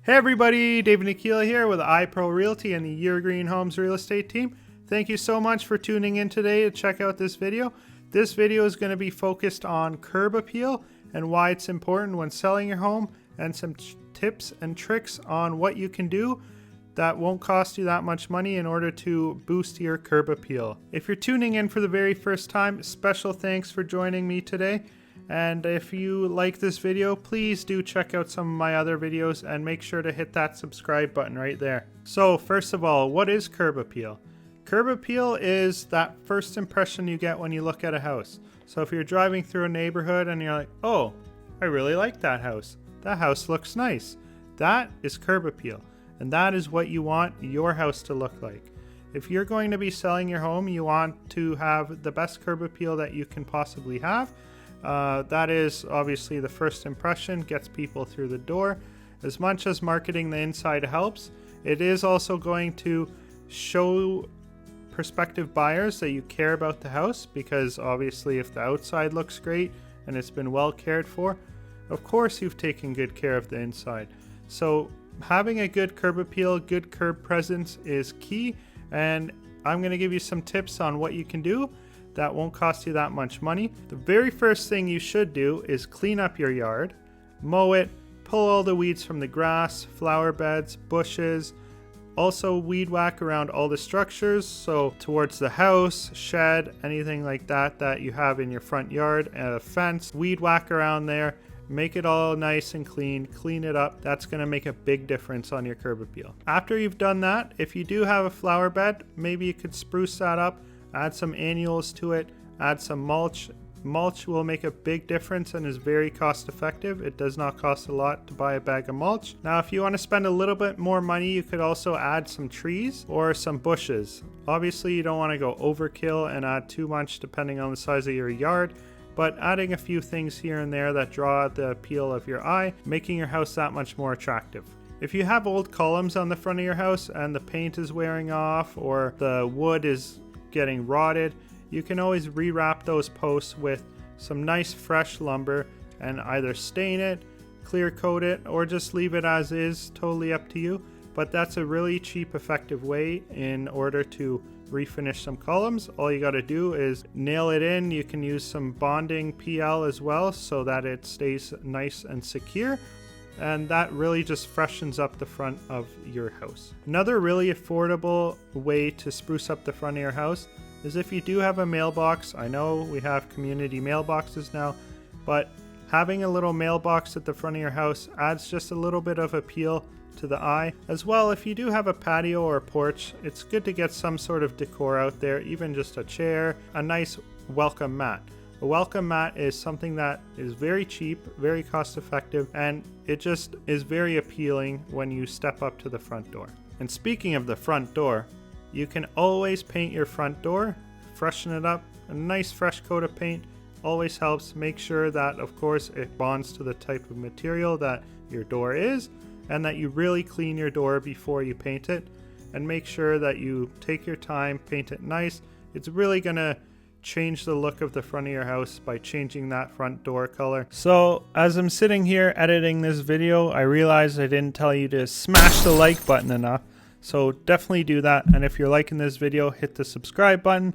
Hey everybody, David Nakkila here with iPro Realty and the Your Green Homes real estate team. Thank you so much for tuning in today to check out this video. This video is going to be focused on curb appeal and why it's important when selling your home, and some tips and tricks on what you can do that won't cost you that much money in order to boost your curb appeal. If you're tuning in for the very first time, special thanks for joining me today. And if you like this video, please do check out some of my other videos and make sure to hit that subscribe button right there. So first of all, what is curb appeal? Curb appeal is that first impression you get when you look at a house. So if you're driving through a neighborhood and you're like, oh, I really like that house. That house looks nice. That is curb appeal. And that is what you want your house to look like. If you're going to be selling your home, you want to have the best curb appeal that you can possibly have. That is obviously the first impression, gets people through the door. As much as marketing the inside helps, it is also going to show prospective buyers that you care about the house, because obviously if the outside looks great and it's been well cared for, of course you've taken good care of the inside. So having a good curb appeal, good curb presence is key, and I'm going to give you some tips on what you can do that won't cost you that much money. The very first thing you should do is clean up your yard, mow it, pull all the weeds from the grass, flower beds, bushes. Also weed whack around all the structures, so towards the house, shed, anything like that that you have in your front yard, a fence, weed whack around there. Make it all nice and clean it up. That's going to make a big difference on your curb appeal. After you've done that, if you do have a flower bed, maybe you could spruce that up, add some annuals to it, add some mulch. Mulch will make a big difference and is very cost effective. It does not cost a lot to buy a bag of mulch. Now, if you want to spend a little bit more money, you could also add some trees or some bushes. Obviously, you don't want to go overkill and add too much depending on the size of your yard, but adding a few things here and there that draw the appeal of your eye, making your house that much more attractive. If you have old columns on the front of your house and the paint is wearing off or the wood is getting rotted, you can always rewrap those posts with some nice fresh lumber and either stain it, clear coat it, or just leave it as is, totally up to you. But that's a really cheap, effective way in order to refinish some columns. All you got to do is nail it in. You can use some bonding PL as well so that it stays nice and secure, and that really just freshens up the front of your house. Another really affordable way to spruce up the front of your house is if you do have a mailbox. I know we have community mailboxes now, but having a little mailbox at the front of your house adds just a little bit of appeal to the eye. As well, if you do have a patio or a porch, it's good to get some sort of decor out there, even just a chair, a nice welcome mat. A welcome mat is something that is very cheap, very cost effective, and it just is very appealing when you step up to the front door. And speaking of the front door, you can always paint your front door, freshen it up. A nice fresh coat of paint always helps. Make sure that, of course, it bonds to the type of material that your door is, and that you really clean your door before you paint it. And make sure that you take your time, paint it nice. It's really going to change the look of the front of your house by changing that front door color. So as I'm sitting here editing this video, I realized I didn't tell you to smash the like button enough. So definitely do that. And if you're liking this video, hit the subscribe button.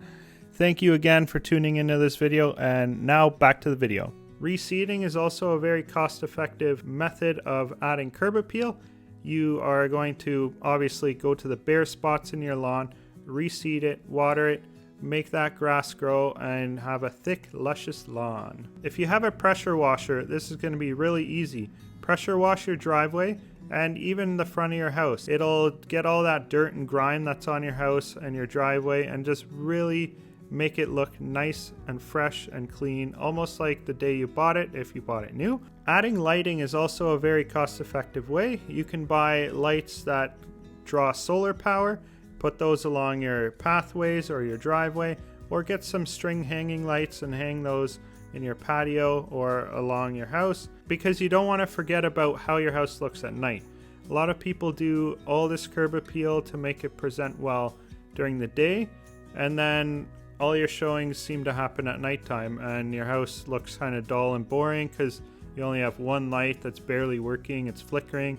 Thank you again for tuning into this video. And now back to the video. Reseeding is also a very cost-effective method of adding curb appeal. You are going to obviously go to the bare spots in your lawn, reseed it, water it, make that grass grow, and have a thick, luscious lawn. If you have a pressure washer, this is going to be really easy. Pressure wash your driveway and even the front of your house. It'll get all that dirt and grime that's on your house and your driveway and just really make it look nice and fresh and clean, almost like the day you bought it if you bought it new. Adding lighting is also a very cost-effective way. You can buy lights that draw solar power, put those along your pathways or your driveway, or get some string hanging lights and hang those in your patio or along your house, because you don't want to forget about how your house looks at night. A lot of people do all this curb appeal to make it present well during the day, and then all your showings seem to happen at nighttime, and your house looks kind of dull and boring because you only have one light that's barely working, it's flickering.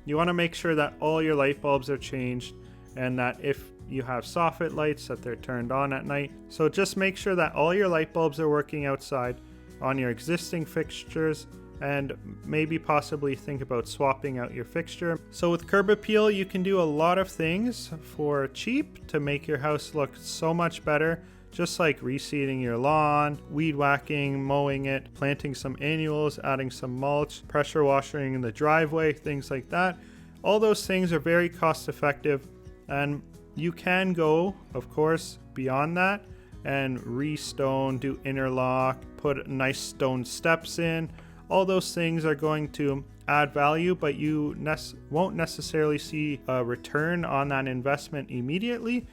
you want to make sure that all your light bulbs are changed, and that if you have soffit lights, that they're turned on at night. So just make sure that all your light bulbs are working outside on your existing fixtures, and maybe possibly think about swapping out your fixture. So with curb appeal, you can do a lot of things for cheap to make your house look so much better, just like reseeding your lawn, weed whacking, mowing it, planting some annuals, adding some mulch, pressure washing in the driveway, things like that. All those things are very cost effective, and you can go, of course, beyond that and re-stone, do interlock, put nice stone steps in. All those things are going to add value, but you won't necessarily see a return on that investment immediately.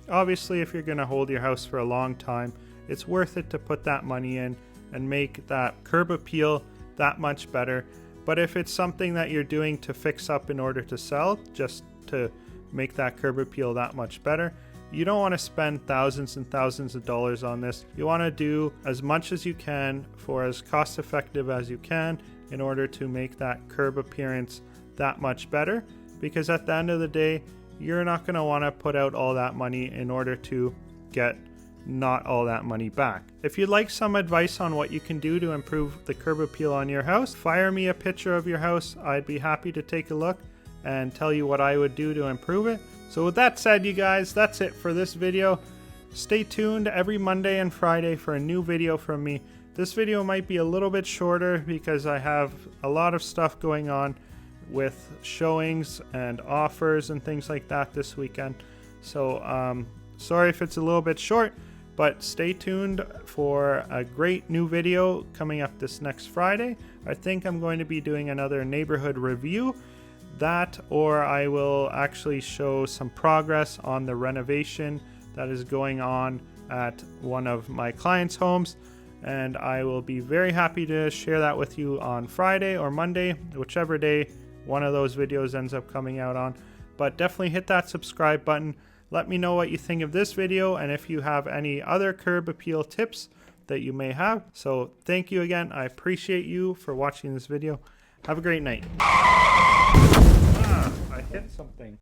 Obviously, if you're going to hold your house for a long time, it's worth it to put that money in and make that curb appeal that much better. But if it's something that you're doing to fix up in order to sell, just to make that curb appeal that much better, you don't want to spend thousands and thousands of dollars on this. You want to do as much as you can for as cost effective as you can in order to make that curb appearance that much better, because at the end of the day, you're not going to want to put out all that money in order to get not all that money back. If you'd like some advice on what you can do to improve the curb appeal on your house, fire me a picture of your house. I'd be happy to take a look and tell you what I would do to improve it. So with that said, you guys, that's it for this video. Stay tuned every Monday and Friday for a new video from me. This video might be a little bit shorter because I have a lot of stuff going on with showings and offers and things like that this weekend. So sorry if it's a little bit short, but stay tuned for a great new video coming up this next Friday. I think I'm going to be doing another neighborhood review. That, or I will actually show some progress on the renovation that is going on at one of my clients' homes, and I will be very happy to share that with you on Friday or Monday, whichever day one of those videos ends up coming out on. But definitely hit that subscribe button. Let me know what you think of this video, and if you have any other curb appeal tips that you may have. So thank you again. I appreciate you for watching this video. Have a great night. I hit something.